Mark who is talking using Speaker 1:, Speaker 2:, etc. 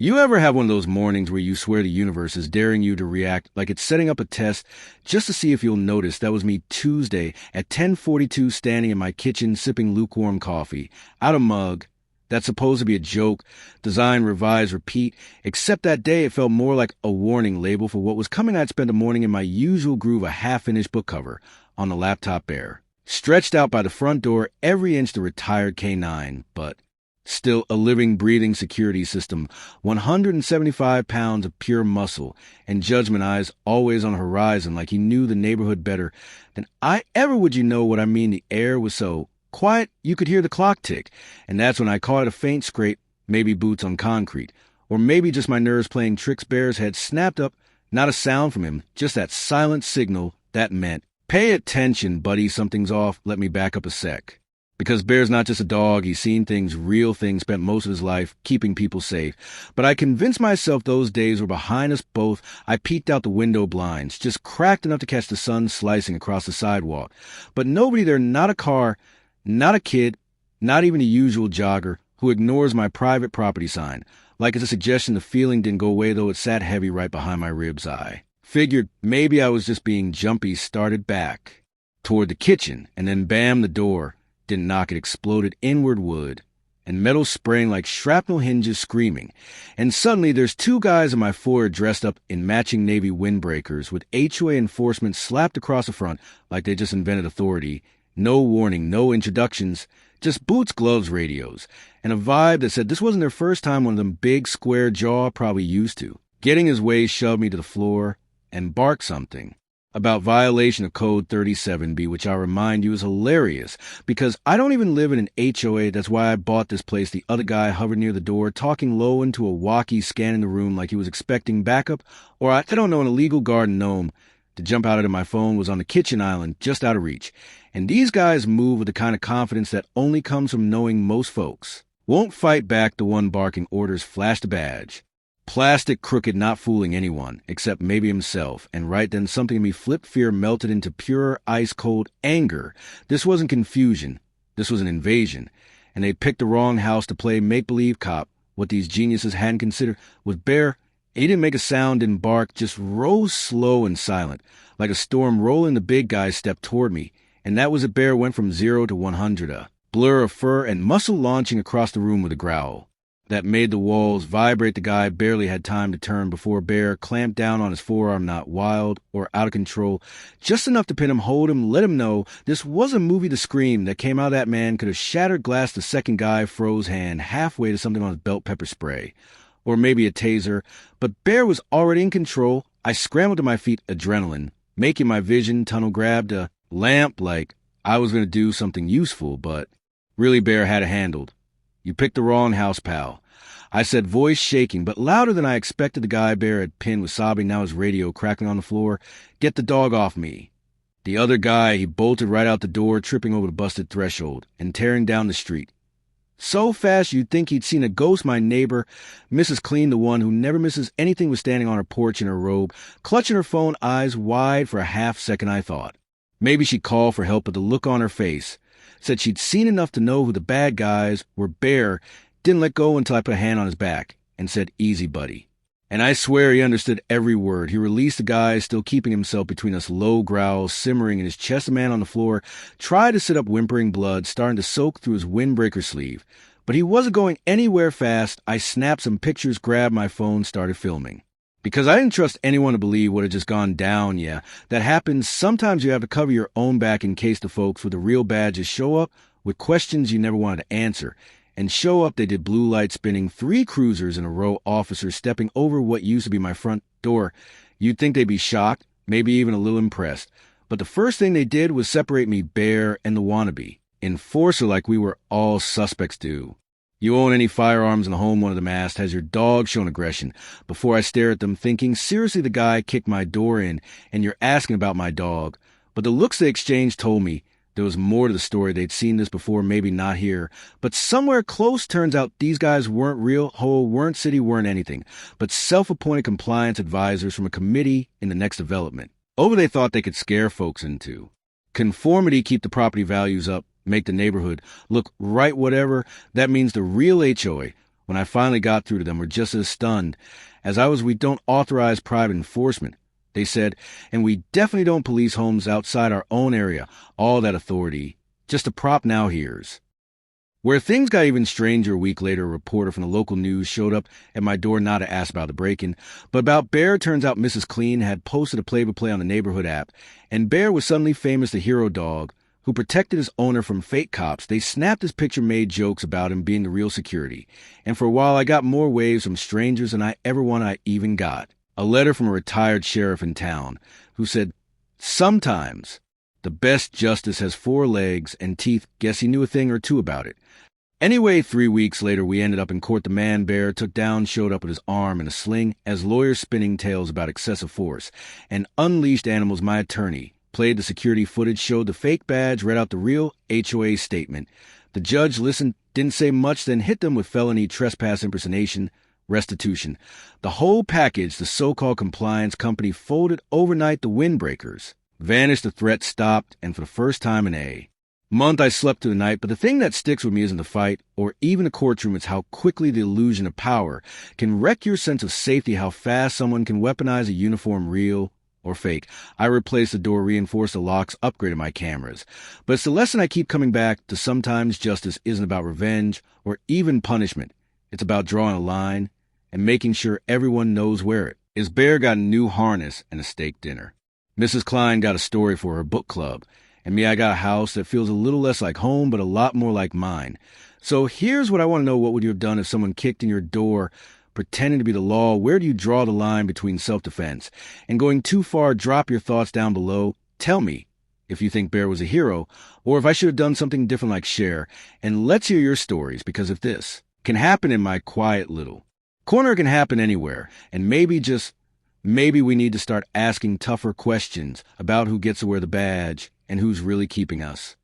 Speaker 1: You ever have one of those mornings where you swear the universe is daring you to react like it's setting up a test just to see if you'll notice? That was me Tuesday at 10:42, standing in my kitchen sipping lukewarm coffee out of mug that's supposed to be a joke, design, revise, repeat, except that day it felt more like a warning label for what was coming. I'd spent a morning in my usual groove, a half-finished book cover on the laptop bare, stretched out by the front door, every inch the retired K9, but still a living, breathing security system, 175 pounds of pure muscle, and judgment eyes always on the horizon, like he knew the neighborhood better than I ever would. You know what I mean? The air was so quiet you could hear the clock tick, and that's when I caught a faint scrape, maybe boots on concrete, or maybe just my nerves playing tricks. Bear's head snapped up, not a sound from him, just that silent signal that meant, "Pay attention, buddy, something's off, let me back up a sec." Because Bear's not just a dog, he's seen things, real things, spent most of his life keeping people safe. But I convinced myself those days were behind us both. I peeked out the window blinds, just cracked enough to catch the sun slicing across the sidewalk. But nobody there, not a car, not a kid, not even the usual jogger who ignores my private property sign. Like it's a suggestion. The feeling didn't go away, though it sat heavy right behind my ribs. I figured maybe I was just being jumpy, started back toward the kitchen, and then bam, the door. Didn't knock, it exploded inward, wood and metal spraying like shrapnel hinges, screaming. And suddenly there's two guys on my floor dressed up in matching navy windbreakers with HOA enforcement slapped across the front like they just invented authority. No warning, no introductions, just boots, gloves, radios, and a vibe that said this wasn't their first time one of them big square jaw probably used to. Getting his way shoved me to the floor and barked something about violation of Code 37B, which I'll remind you is hilarious, because I don't even live in an HOA. That's why I bought this place. The other guy hovered near the door, talking low into a walkie, scanning the room like he was expecting backup, or I don't know, an illegal garden gnome to jump out of. My phone was on the kitchen island, just out of reach. And these guys move with the kind of confidence that only comes from knowing most folks won't fight back. The one barking orders flashed a badge. Plastic, crooked, not fooling anyone, except maybe himself. And right then, something in me flipped. Fear melted into pure, ice-cold anger. This wasn't confusion. This was an invasion. And they picked the wrong house to play make-believe cop. What these geniuses hadn't considered was Bear. He didn't make a sound, didn't bark, just rose slow and silent. Like a storm rolling, the big guy stepped toward me. And that was it. Bear went from 0 to 100, a blur of fur and muscle launching across the room with a growl that made the walls vibrate. The guy barely had time to turn before Bear clamped down on his forearm, not wild or out of control, just enough to pin him, hold him, let him know this was a movie. The scream that came out of that man could have shattered glass. The second guy froze hand halfway to something on his belt, pepper spray, or maybe a taser, but Bear was already in control. I scrambled to my feet, adrenaline making my vision tunnel, grabbed a lamp like I was going to do something useful, but really Bear had it handled. "You picked the wrong house, pal," I said, voice shaking, but louder than I expected. The guy Bear had pinned was sobbing, now his radio crackling on the floor. "Get the dog off me." The other guy, he bolted right out the door, tripping over the busted threshold and tearing down the street. So fast you'd think he'd seen a ghost. My neighbor, Mrs. Clean, the one who never misses anything, was standing on her porch in her robe, clutching her phone, eyes wide. For a half second I thought maybe she'd call for help, but the look on her face said she'd seen enough to know who the bad guys were. Bear didn't let go until I put a hand on his back and said, "Easy, buddy." And I swear he understood every word. He released the guy, still keeping himself between us, low growls simmering in his chest. The man on the floor tried to sit up, whimpering, blood starting to soak through his windbreaker sleeve. But he wasn't going anywhere fast. I snapped some pictures, grabbed my phone, started filming. Because I didn't trust anyone to believe what had just gone down. Yeah, that happens. Sometimes you have to cover your own back in case the folks with the real badges show up with questions you never wanted to answer. And show up, they did. Blue light spinning, 3 cruisers in a row, officers stepping over what used to be my front door. You'd think they'd be shocked, maybe even a little impressed. But the first thing they did was separate me, Bear, and the wannabe enforcer, like we were all suspects do. "You own any firearms in the home?" one of them asked. "Has your dog shown aggression?" Before I stare at them, thinking, seriously, the guy kicked my door in, and you're asking about my dog. But the looks they exchanged told me there was more to the story. They'd seen this before, maybe not here, but somewhere close. Turns out these guys weren't real HOA, weren't city, weren't anything, but self-appointed compliance advisors from a committee in the next development. Over they thought they could scare folks into conformity, keep the property values up, make the neighborhood look right. Whatever that means, the real HOA When I finally got through to them, were just as stunned as I was. We don't authorize private enforcement, they said, and we definitely don't police homes outside our own area. All that authority, just a prop now hears. Where things got even stranger, a week later, a reporter from the local news showed up at my door not to ask about the break-in, but about Bear. Turns out Mrs. Clean had posted a play-by-play on the neighborhood app, and Bear was suddenly famous, the hero dog who protected his owner from fake cops. They snapped his picture, made jokes about him being the real security, and for a while I got more waves from strangers than I ever want. I even got a letter from a retired sheriff in town who said, "Sometimes the best justice has 4 legs and teeth. Guess he knew a thing or two about it." Anyway, 3 weeks later, we ended up in court. The man Bear took down showed up with his arm in a sling as lawyers spinning tales about excessive force and unleashed animals. My attorney played the security footage, showed the fake badge, read out the real HOA statement. The judge listened, didn't say much, then hit them with felony trespass, impersonation, restitution. The whole package. The so-called compliance company folded overnight. The windbreakers vanished, the threat stopped, and for the first time in a month I slept through the night. But the thing that sticks with me isn't the fight or even a courtroom. It's how quickly the illusion of power can wreck your sense of safety, how fast someone can weaponize a uniform, real or fake. I replaced the door, reinforced the locks, upgraded my cameras. But it's the lesson I keep coming back to. Sometimes justice isn't about revenge or even punishment. It's about drawing a line and making sure everyone knows where it is. Bear got a new harness and a steak dinner. Mrs. Klein got a story for her book club. And me, I got a house that feels a little less like home, but a lot more like mine. So here's what I want to know. What would you have done if someone kicked in your door pretending to be the law? Where do you draw the line between self-defense and going too far? Drop your thoughts down below. Tell me if you think Bear was a hero or if I should have done something different like share. And let's hear your stories, because if this can happen in my quiet little corner, it can happen anywhere. And maybe, just maybe, we need to start asking tougher questions about who gets to wear the badge and who's really keeping us